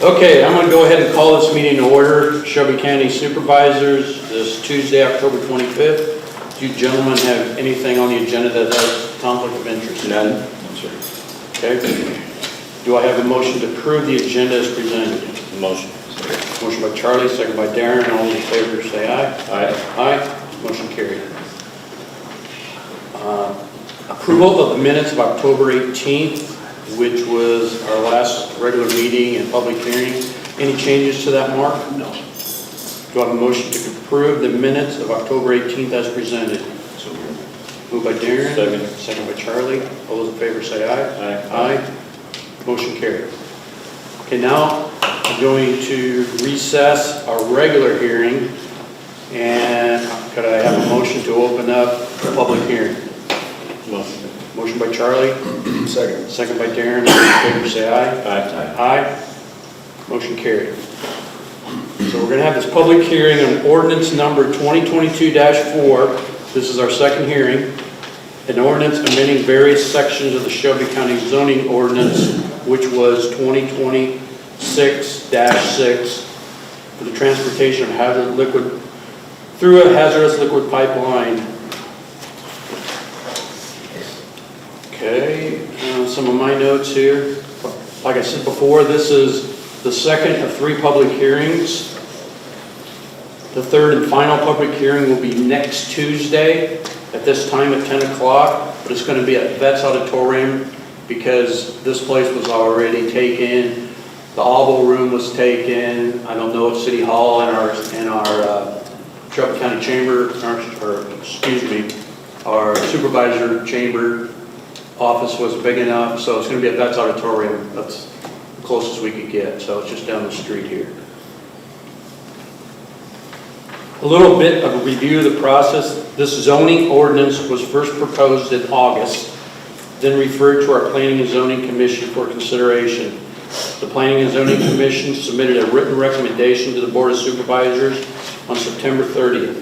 Okay, I'm going to go ahead and call this meeting to order. Shelby County Supervisors, this Tuesday, October 25th. Do you gentlemen have anything on the agenda that has conflict of interest? None. No, sir. Okay. Do I have a motion to approve the agenda as presented? Motion. Motion by Charlie, second by Darren. All in favor say aye. Aye. Aye. Motion carried. Approval of the minutes of October 18th, which was our last regular meeting and public hearing. Any changes to that, Mark? No. Do I have a motion to approve the minutes of October 18th as presented? So moved. Moved by Darren. Second. Second by Charlie. All those in favor say aye. Aye. Aye. Motion carried. Okay, now I'm going to recess our regular hearing, and could I have a motion to open up the public hearing? Motion. Motion by Charlie. Second. Second by Darren. All in favor say aye. Aye. Aye. Motion carried. So we're going to have this public hearing on ordinance number 2022-4. This is our second hearing. An ordinance amending various sections of the Shelby County zoning ordinance, which was 2026-6, for the transportation of hazardous liquid through a hazardous liquid pipeline. Okay, some of my notes here. Like I said before, this is the second of 3 public hearings. The third and final public hearing will be next Tuesday at this time at 10 o'clock, but it's going to be at Vets Auditorium because this place was already taken. The oval room was taken. I don't know if City Hall and our Shelby County Chamber, our Supervisor Chamber office was big enough, so it's going to be at Vets Auditorium. That's the closest we could get, so it's just down the street here. A little bit of a review of the process. This zoning ordinance was first proposed in August, then referred to our Planning and Zoning Commission for consideration. The Planning and Zoning Commission submitted a written recommendation to the Board of Supervisors on September 30th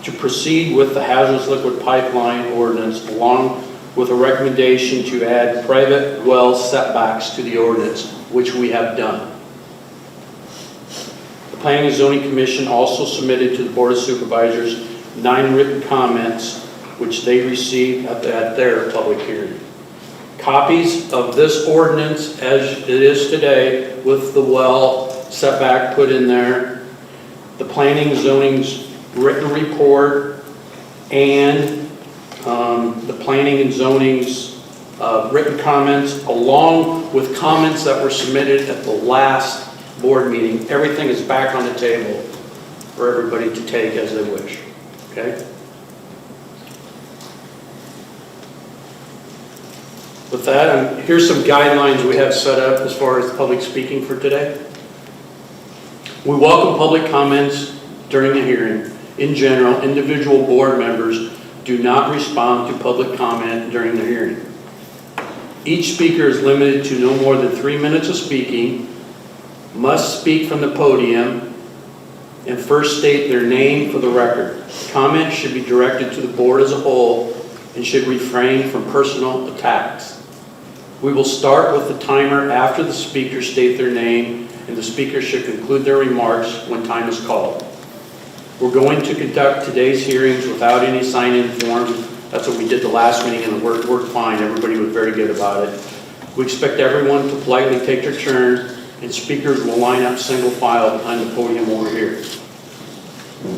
to proceed with the hazardous liquid pipeline ordinance, along with a recommendation to add private well setbacks to the ordinance, which we have done. The Planning and Zoning Commission also submitted to the Board of Supervisors 9 written comments, which they received at their public hearing. Copies of this ordinance as it is today, with the well setback put in there, the Planning and Zoning's written report, and the Planning and Zoning's written comments, along with comments that were submitted at the last board meeting. Everything is back on the table for everybody to take as they wish. Okay? With that, here's some guidelines we have set up as far as public speaking for today. We welcome public comments during the hearing. In general, individual board members do not respond to public comment during the hearing. Each speaker is limited to no more than 3 minutes of speaking, must speak from the podium, and first state their name for the record. Comments should be directed to the board as a whole and should refrain from personal attacks. We will start with the timer after the speakers state their name, and the speaker should conclude their remarks when time is called. We're going to conduct today's hearings without any sign-in forms. That's what we did the last meeting, and it worked fine. Everybody was very good about it. We expect everyone to politely take their turn, and speakers will line up single file behind the podium over here.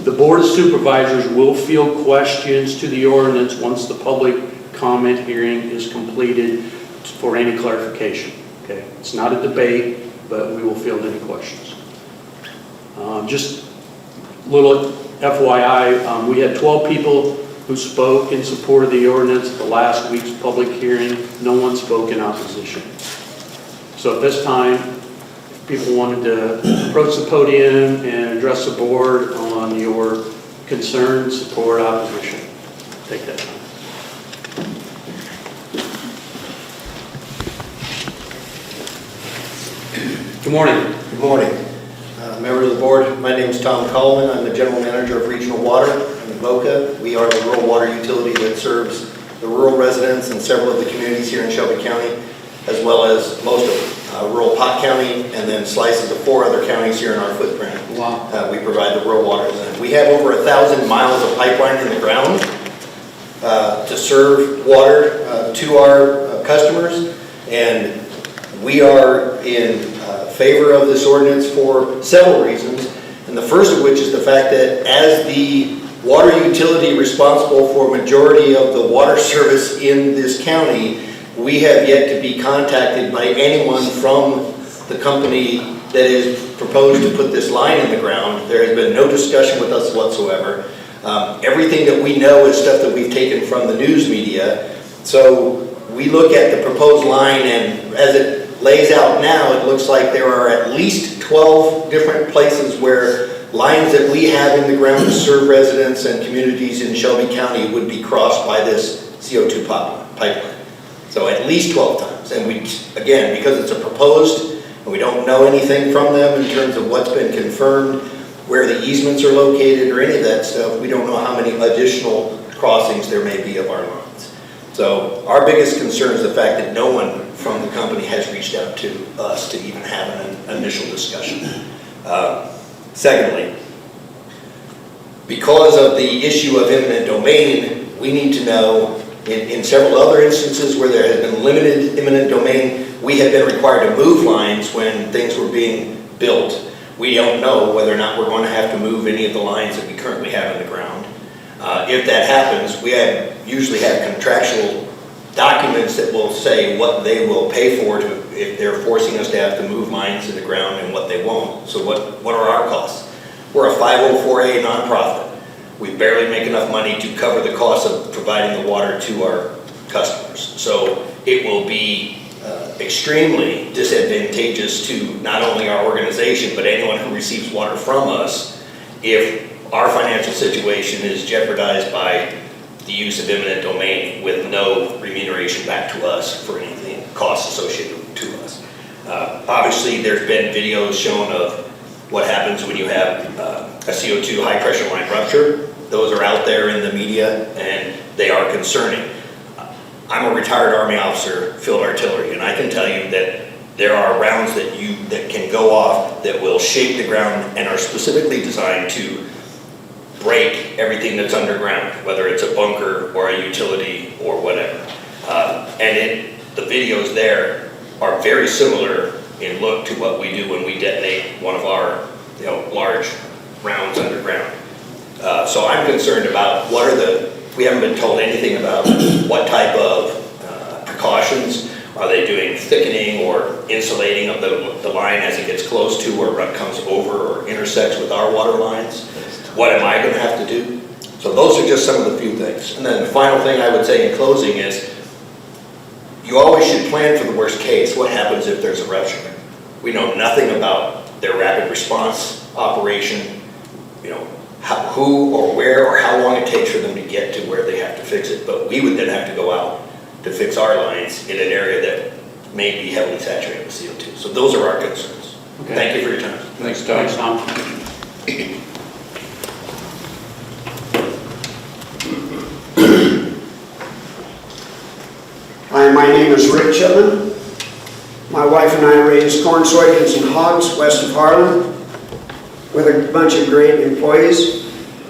The Board of Supervisors will field questions to the ordinance once the public comment hearing is completed for any clarification. Okay, it's not a debate, but we will field any questions. Just a little FYI, we had 12 people who spoke in support of the ordinance at the last week's public hearing. No one spoke in opposition. So at this time, if people wanted to approach the podium and address the board on your concerns, support, opposition, take that time. Good morning. Good morning. Members of the board, my name is Tom Coleman. I'm the General Manager of Regional Water in Boca. We are the rural water utility that serves the rural residents and several of the communities here in Shelby County, as well as most of rural Pot County, and then slices of 4 other counties here in our footprint. Wow. We provide the rural water. We have over 1,000 miles of pipeline in the ground to serve water to our customers, and we are in favor of this ordinance for several reasons, and the first of which is the fact that as the water utility responsible for majority of the water service in this county, we have yet to be contacted by anyone from the company that is proposed to put this line in the ground. There has been no discussion with us whatsoever. Everything that we know is stuff that we've taken from the news media. So we look at the proposed line, and as it lays out now, it looks like there are at least 12 different places where lines that we have in the ground to serve residents and communities in Shelby County would be crossed by this CO2 pipeline. So at least 12 times. And we, again, because it's a proposed, and we don't know anything from them in terms of what's been confirmed, where the easements are located or any of that stuff, we don't know how many additional crossings there may be of our lines. So our biggest concern is the fact that no one from the company has reached out to us to even have an initial discussion. Secondly, because of the issue of eminent domain, we need to know, in several other instances where there has been limited eminent domain, we have been required to move lines when things were being built. We don't know whether or not we're going to have to move any of the lines that we currently have in the ground. If that happens, we usually have contractual documents that will say what they will pay for if they're forcing us to have to move lines in the ground and what they won't. So what are our costs? We're a 504A nonprofit. We barely make enough money to cover the cost of providing the water to our customers. So it will be extremely disadvantageous to not only our organization, but anyone who receives water from us if our financial situation is jeopardized by the use of eminent domain with no remuneration back to us for anything, costs associated to us. Obviously, there's been videos shown of what happens when you have a CO2 high pressure line rupture. Those are out there in the media, and they are concerning. I'm a retired Army officer, field artillery, and I can tell you that there are rounds that can go off that will shake the ground and are specifically designed to break everything that's underground, whether it's a bunker or a utility or whatever. The videos there are very similar in look to what we do when we detonate one of our large rounds underground. So I'm concerned about we haven't been told anything about what type of precautions. Are they doing thickening or insulating of the line as it gets close to or comes over or intersects with our water lines? What am I going to have to do? So those are just some of the few things. And then the final thing I would say in closing is you always should plan for the worst case. What happens if there's a rupture? We know nothing about their rapid response operation, who or where or how long it takes for them to get to where they have to fix it. But we would then have to go out to fix our lines in an area that may be heavily saturated with CO2. So those are our concerns. Okay. Thank you for your time. Thanks, Tom. Hi, my name is Rick Chipman. My wife and I raise corn, soybeans, and hogs west of Harlan with a bunch of great employees.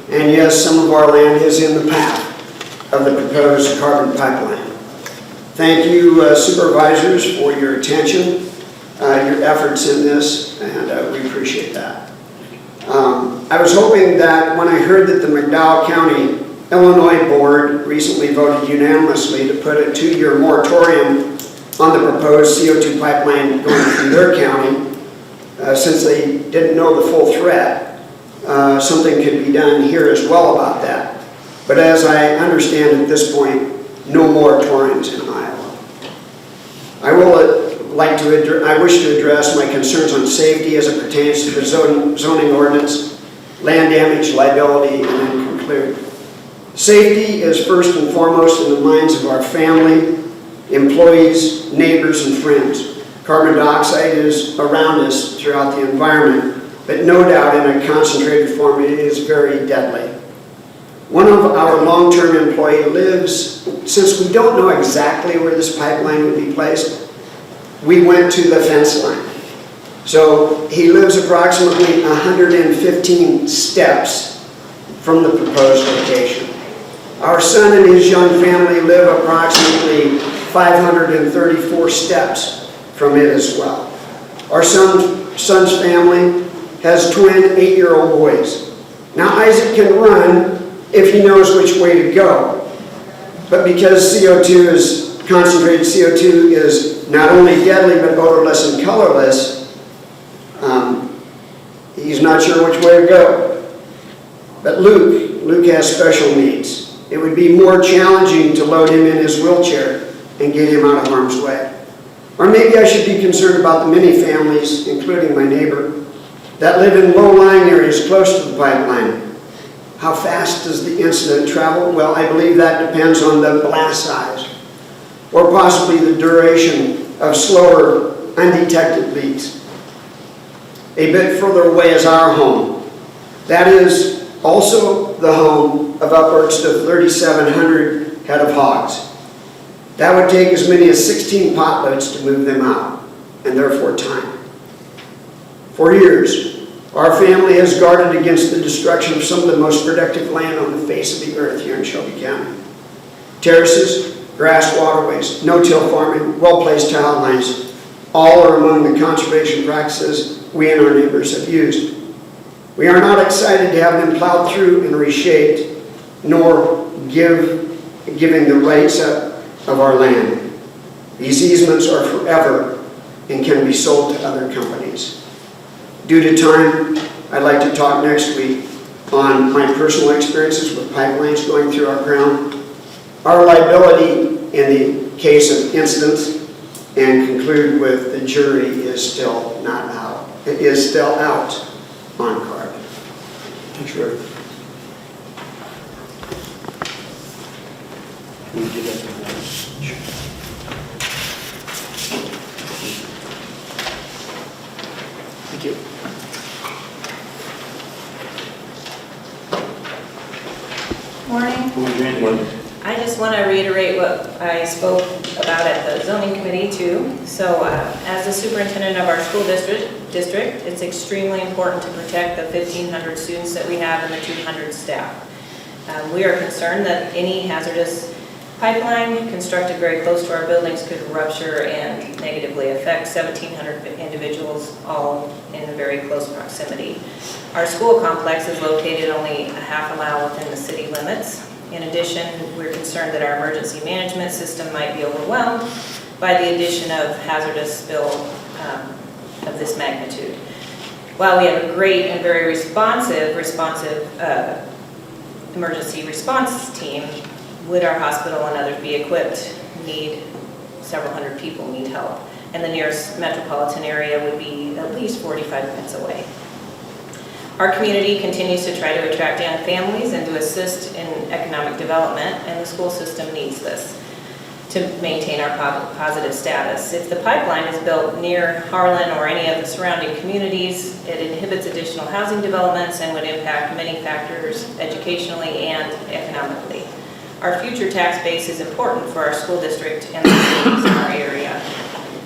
And yes, some of our land is in the path of the proposed carbon pipeline. Thank you, supervisors, for your attention, your efforts in this, and we appreciate that. I was hoping that when I heard that the McDowell County, Illinois board recently voted unanimously to put a 2-year moratorium on the proposed CO2 pipeline going through their county, since they didn't know the full threat, something could be done here as well about that. But as I understand at this point, no moratoriums in Iowa. I wish to address my concerns on safety as it pertains to the zoning ordinance, land damage, liability, and then conclude. Safety is first and foremost in the minds of our family, employees, neighbors, and friends. Carbon dioxide is around us throughout the environment, but no doubt in a concentrated form it is very deadly. One of our long-term employees lives, since we don't know exactly where this pipeline would be placed, we went to the fence line. So he lives approximately 115 steps from the proposed location. Our son and his young family live approximately 534 steps from it as well. Our son's family has twin 8-year-old boys. Now Isaac can run if he knows which way to go, but because concentrated CO2 is not only deadly but odorless and colorless, he's not sure which way to go. But Luke has special needs. It would be more challenging to load him in his wheelchair and get him out of harm's way. Or maybe I should be concerned about the many families, including my neighbor, that live in low-lying areas close to the pipeline. How fast does the incident travel? Well, I believe that depends on the blast size, or possibly the duration of slower, undetected leaks. A bit further away is our home. That is also the home of upwards to 3,700 head of hogs. That would take as many as 16 potloads to move them out, and therefore time. For years, our family has guarded against the destruction of some of the most productive land on the face of the earth here in Shelby County. Terraces, grass waterways, no-till farming, well-placed tile lines, all are among the conservation practices we and our neighbors have used. We are not excited to have them plowed through and reshaped, nor giving the rights up of our land. These easements are forever and can be sold to other companies. Due to time, I'd like to talk next week on my personal experiences with pipelines going through our ground, our liability in the case of incidents, and conclude with the jury is still not out. It is still out on card. Thanks, Rick. Can we get that to the next? Thank you. Morning. Morning. I just want to reiterate what I spoke about at the zoning committee too. So as the superintendent of our school district, it's extremely important to protect the 1,500 students that we have and the 200 staff. We are concerned that any hazardous pipeline constructed very close to our buildings could rupture and negatively affect 1,700 individuals, all in very close proximity. Our school complex is located only a half a mile within the city limits. In addition, we're concerned that our emergency management system might be overwhelmed by the addition of hazardous spill of this magnitude. While we have a great and very responsive emergency response team, would our hospital and others be equipped? Several hundred people need help, and the nearest metropolitan area would be at least 45 minutes away. Our community continues to try to attract young families and to assist in economic development, and the school system needs this to maintain our positive status. If the pipeline is built near Harlan or any of the surrounding communities, it inhibits additional housing developments and would impact many factors educationally and economically. Our future tax base is important for our school district and the communities in our area.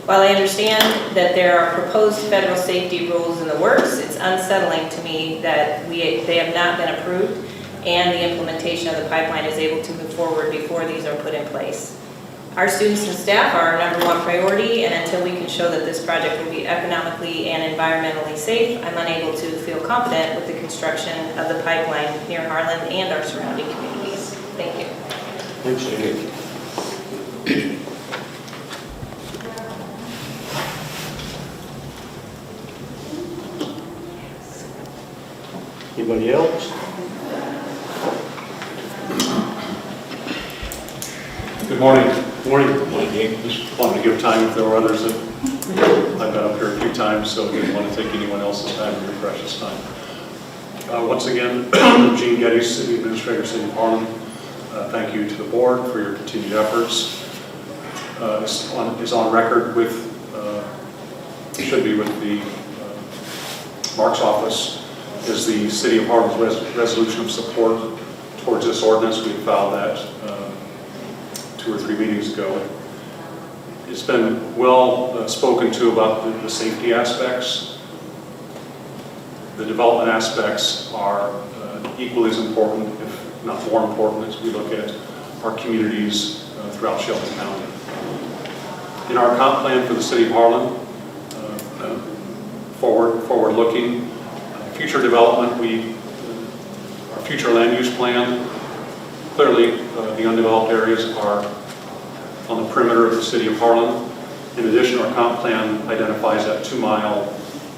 While I understand that there are proposed federal safety rules in the works, it's unsettling to me that they have not been approved and the implementation of the pipeline is able to move forward before these are put in place. Our students and staff are our #1 priority, and until we can show that this project will be economically and environmentally safe, I'm unable to feel confident with the construction of the pipeline near Harlan and our surrounding communities. Thank you. Thanks, Jane. Anybody else? Good morning. Morning. Just wanted to give time if there were others that I've been up here a few times, so didn't want to take anyone else's time or your precious time. Once again, Gene Geddes, City Administrator, City of Harlan. Thank you to the board for your continued efforts. Is on record with, should be with the Mark's office, is the City of Harlan's resolution of support towards this ordinance. We filed that 2 or 3 meetings ago. It's been well spoken to about the safety aspects. The development aspects are equally as important, if not more important, as we look at our communities throughout Shelby County. In our comp plan for the city of Harlan, forward-looking, future development, our future land use plan, clearly the undeveloped areas are on the perimeter of the city of Harlan. In addition, our comp plan identifies that 2-mile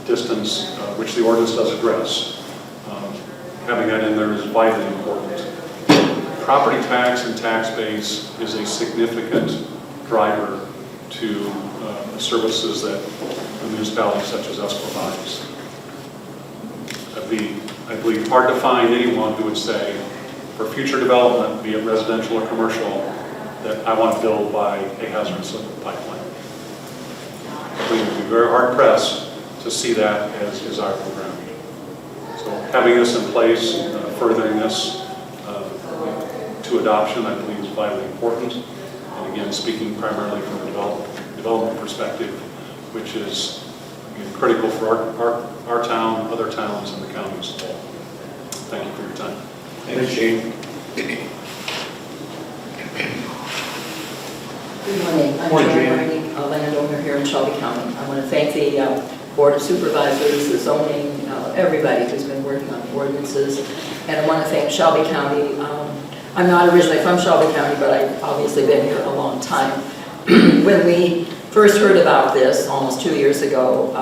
distance, which the ordinance does address. Having that in there is vitally important. Property tax and tax base is a significant driver to the services that a municipality such as us provides. I believe hard to find anyone who would say, for future development, be it residential or commercial, that I want to build by a hazardous liquid pipeline. I think it would be very hard pressed to see that as desirable ground. So having this in place, furthering this to adoption, I believe is vitally important. And again, speaking primarily from a development perspective, which is again, critical for our town, other towns, and the county as a whole. Thank you for your time. Thanks, Gene. Good morning. I'm Morning, Joan Jan. Hardy, a landowner here in Shelby County. I want to thank the Board of Supervisors, the zoning, everybody who's been working on ordinances. And I want to thank Shelby County. I'm not originally from Shelby County, but I've obviously been here a long time. When we first heard about this almost 2 years ago,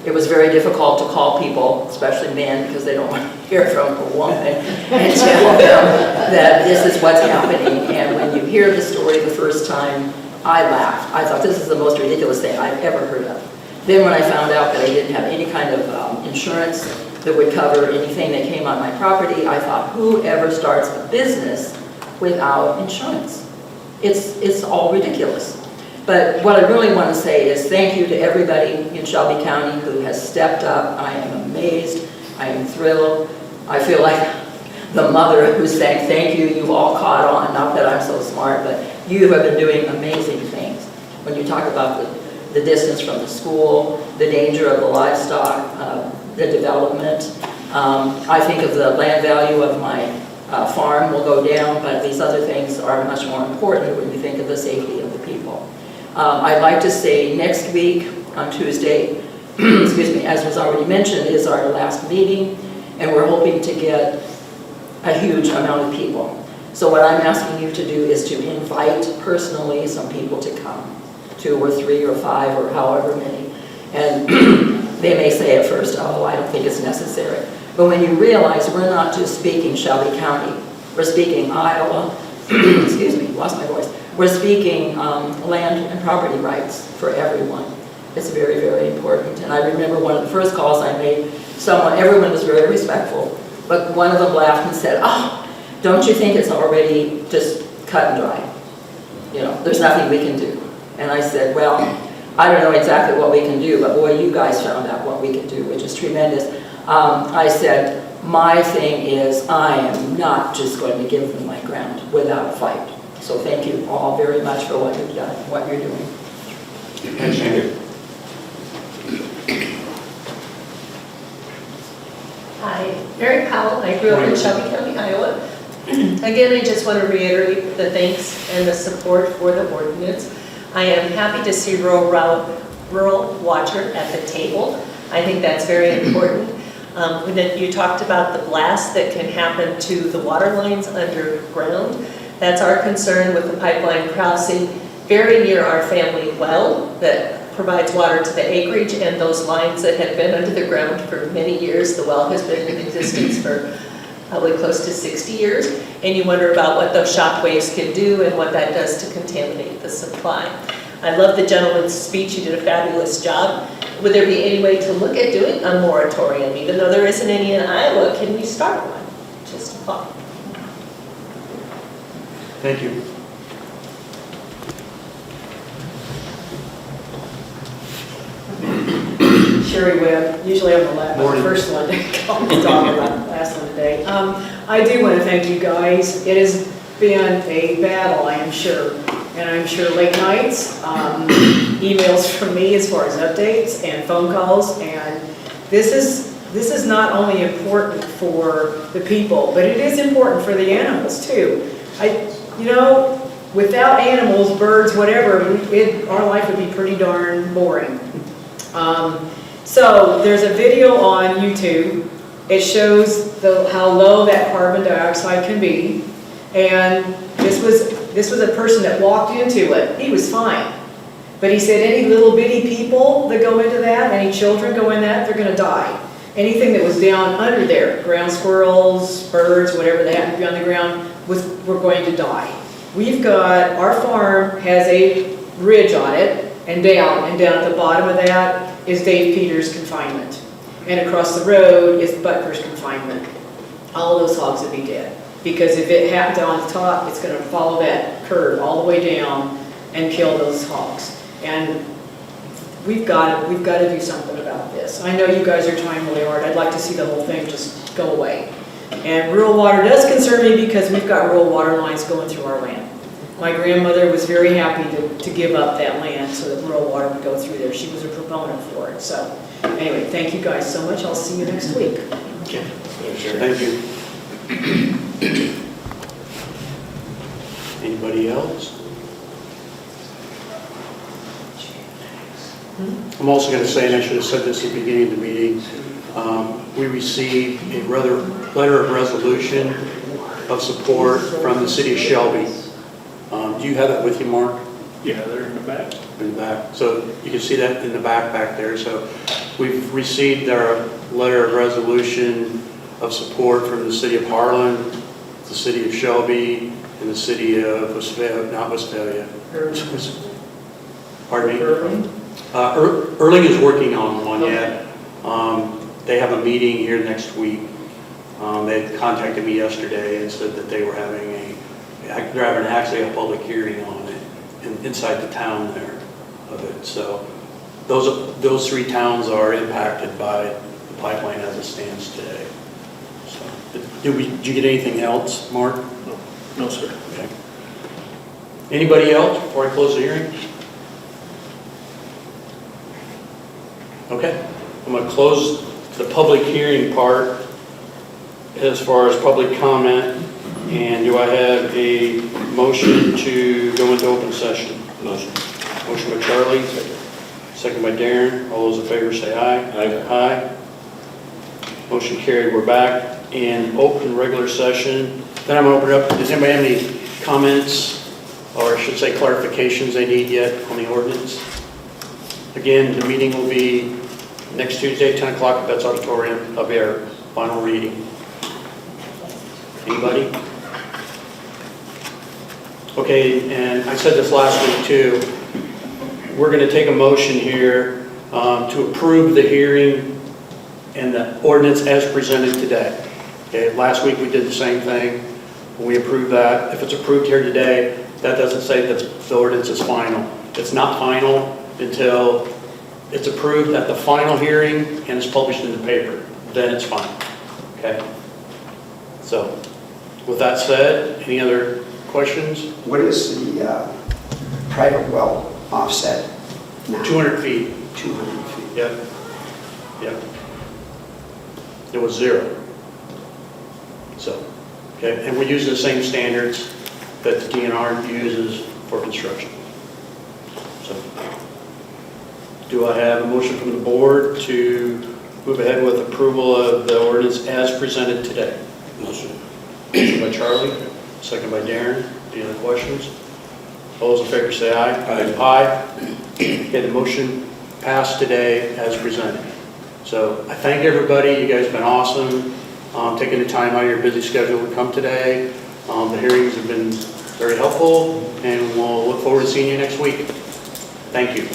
it was very difficult to call people, especially men, because they don't want to hear from a woman, and tell them that this is what's happening. And when you hear the story the first time, I laughed. I thought this is the most ridiculous thing I've ever heard of. Then when I found out that I didn't have any kind of insurance that would cover anything that came on my property, I thought, whoever starts a business without insurance? It's all ridiculous. But what I really want to say is thank you to everybody in Shelby County who has stepped up. I am amazed. I am thrilled. I feel like the mother who's saying thank you. You've all caught on. Not that I'm so smart, but you have been doing amazing things. When you talk about the distance from the school, the danger of the livestock, the development. I think of the land value of my farm will go down, but these other things are much more important when you think of the safety of the people. I'd like to say next week on Tuesday, excuse me, as was already mentioned, is our last meeting, and we're hoping to get a huge amount of people. So what I'm asking you to do is to invite personally some people to come, 2 or 3 or 5 or however many. And they may say at first, oh, I don't think it's necessary. But when you realize we're not just speaking Shelby County, we're speaking Iowa, excuse me, lost my voice. We're speaking land and property rights for everyone. It's very, very important. And I remember one of the first calls I made, everyone was very respectful, but one of them laughed and said, oh, don't you think it's already just cut and dry? You know, there's nothing we can do. And I said, well, I don't know exactly what we can do, but boy, you guys found out what we can do, which is tremendous. I said, my thing is I am not just going to give them my ground without a fight. So thank you all very much for what you've done, what you're doing. Thank you. Hi, Mary Powell. I grew up in Shelby County, Iowa. Again, I just want to reiterate the thanks and the support for the ordinance. I am happy to see Rural Watcher at the table. I think that's very important. When you talked about the blast that can happen to the water lines underground, that's our concern with the pipeline crossing very near our family well that provides water to the acreage, and those lines that have been under the ground for many years. The well has been in existence for probably close to 60 years, and you wonder about what those shock waves can do and what that does to contaminate the supply. I love the gentleman's speech. You did a fabulous job. Would there be any way to look at doing a moratorium? Even though there isn't any in Iowa, can we start one? Just a thought. Thank you. Sherry Webb, usually I'm the Morning. first one to talk about the last one today. I do want to thank you guys. It has been a battle, I am sure. and I'm sure late nights, emails from me as far as updates and phone calls, and this is not only important for the people, but it is important for the animals too. You know, without animals, birds, whatever, our life would be pretty darn boring. So there's a video on YouTube. It shows how low that carbon dioxide can be, and this was a person that walked into it. He was fine, but he said any little bitty people that go into that, any children go in that, they're going to die. Anything that was down under there, ground squirrels, birds, whatever they happen to be on the ground, were going to die. Our farm has a ridge on it, and down at the bottom of that is Dave Peters' confinement. And across the road is Butker's confinement. All of those hogs would be dead. Because if it happened on the top, it's going to follow that curve all the way down and kill those hogs. And we've got to do something about this. I know you guys are trying really hard. I'd like to see the whole thing just go away. And rural water does concern me because we've got rural water lines going through our land. My grandmother was very happy to give up that land so that rural water would go through there. She was a proponent for it. So anyway, thank you guys so much. I'll see you next week. Okay. Sure. Thank you. Anybody else? I'm also going to say, and I should have said this at the beginning of the meeting, we received a letter of resolution of support from the city of Shelby. Do you have that with you, Mark? Yeah, they're in the back. In the back. So you can see that in the back there. So we've received our letter of resolution of support from the city of Harlan, the city of Shelby, and the city of Westphalia. Pardon me? Erling is working on one yet. They have a meeting here next week. They contacted me yesterday and said that they were they're having actually a public hearing on it inside the town there of it. So those three towns are impacted by the pipeline as it stands today. So, did you get anything else, Mark? No, sir. Okay. Anybody else before I close the hearing? Okay, I'm going to close the public hearing part as far as public comment. And do I have a motion to go into open session? Motion. Motion by Charlie, second by Darren. All those in favor say aye. Aye. Aye. Motion carried. We're back in open regular session. Then I'm going to open it up. Does anybody have any comments, or I should say clarifications they need yet on the ordinance? Again, the meeting will be next Tuesday, 10 o'clock at Betts Auditorium. I'll be our final reading. Anybody? Okay, and I said this last week too. We're going to take a motion here to approve the hearing and the ordinance as presented today. Okay, last week we did the same thing. We approved that. If it's approved here today, that doesn't say that the ordinance is final. It's not final until it's approved at the final hearing and it's published in the paper. Then it's final. Okay? So, with that said, any other questions? What is the private well offset now? 200 feet. 200 feet. Yep. Yep. It was 0. So, okay, and we're using the same standards that the DNR uses for construction. So, do I have a motion from the board to move ahead with approval of the ordinance as presented today? Motion. Motion by Charlie, second by Darren. Any other questions? All those in favor say aye. Aye. Aye. Okay, the motion passed today as presented. So I thank everybody. You guys have been awesome. Taking the time out of your busy schedule to come today. The hearings have been very helpful, and we'll look forward to seeing you next week. Thank you.